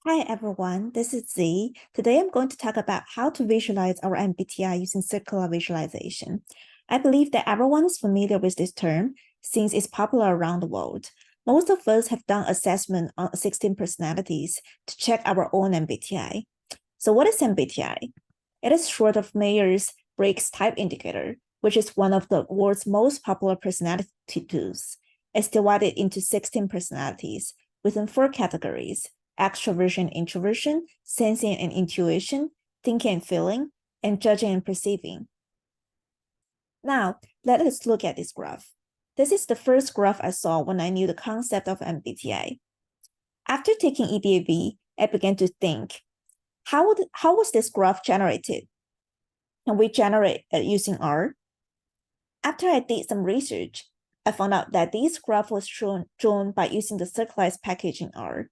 Hi everyone, this is Z. Today I'm going to talk about how to visualize our MBTI using circular visualization. I believe that everyone is familiar with this term since it's popular around the world. Most of us have done assessment on 16 personalities to check our own MBTI. So what is MBTI? It is short of Myers-Briggs Type Indicator, which is one of the world's most popular personality tools. It's divided into 16 personalities within 4 categories: extroversion, introversion, sensing and intuition, thinking and feeling, and judging and perceiving. Now, let us look at this graph. This is the first graph I saw when I knew the concept of MBTI. After taking EDAV, I began to think, how was this graph generated? Can we generate it using R? After I did some research, I found out that this graph was drawn by using the Circlize package in R.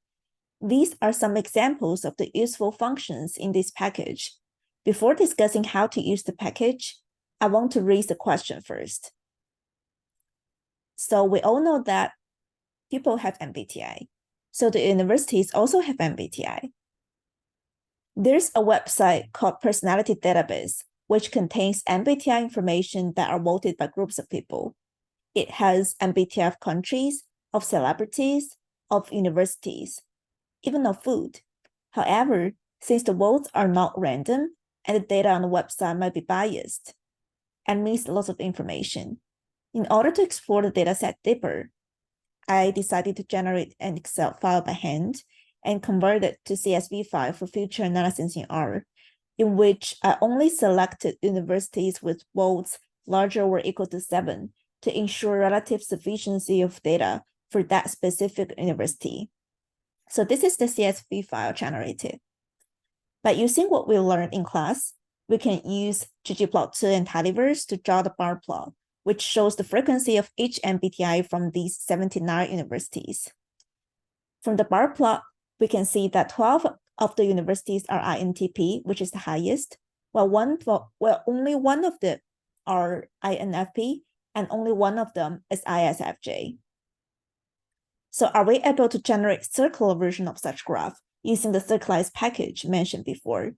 These are some examples of the useful functions in this package. Before discussing how to use the package, I want to raise the question first. So we all know that people have MBTI. So the universities also have MBTI. There's a website called Personality Database, which contains MBTI information that are voted by groups of people. It has MBTI of countries, of celebrities, of universities, even of food. However, since the votes are not random and the data on the website might be biased and miss lots of information, in order to explore the dataset deeper, I decided to generate an Excel file by hand and convert it to CSV file for future analysis in R, in which I only selected universities with votes larger or equal to 7 to ensure relative sufficiency of data for that specific university. So this is the CSV file generated. By using what we learned in class, we can use ggplot2 and tidyverse to draw the bar plot, which shows the frequency of each MBTI from these 79 universities. From the bar plot, we can see that 12 of the universities are INTP, which is the highest, while only one of them are INFP, and only one of them is ISFJ. So are we able to generate circular version of such graph using the Circlize package mentioned before?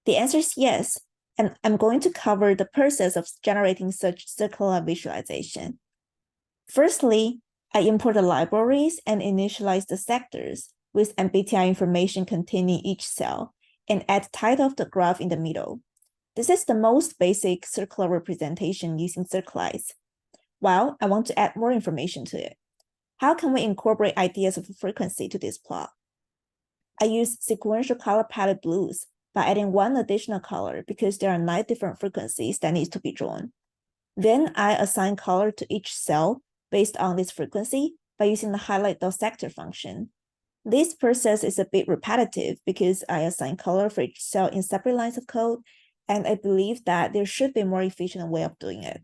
The answer is yes, and I'm going to cover the process of generating such circular visualization. Firstly, I import the libraries and initialize the sectors with MBTI information containing each cell and add the title of the graph in the middle. This is the most basic circular representation using Circlize. Well, I want to add more information to it. How can we incorporate ideas of frequency to this plot? I use sequential color palette blues by adding one additional color because there are 9 different frequencies that need to be drawn. Then I assign color to each cell based on this frequency by using the highlight.sector function. This process is a bit repetitive because I assign color for each cell in separate lines of code, and I believe that there should be a more efficient way of doing it.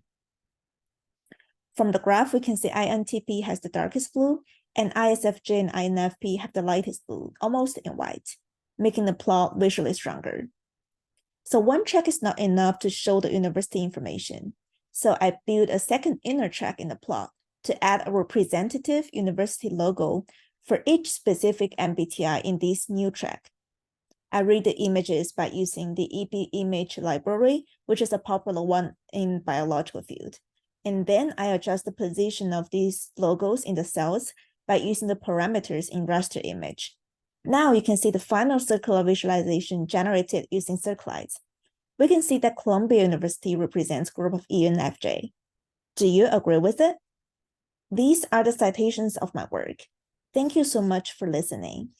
From the graph, we can see INTP has the darkest blue, and ISFJ and INFP have the lightest blue, almost in white, making the plot visually stronger. So one track is not enough to show the university information. So I built a second inner track in the plot to add a representative university logo for each specific MBTI in this new track. I read the images by using the EP image library, which is a popular one in biological field. And then I adjust the position of these logos in the cells by using the parameters in raster image. Now you can see the final circular visualization generated using Circlize. We can see that Columbia University represents group of ENFJ. Do you agree with it? These are the citations of my work. Thank you so much for listening.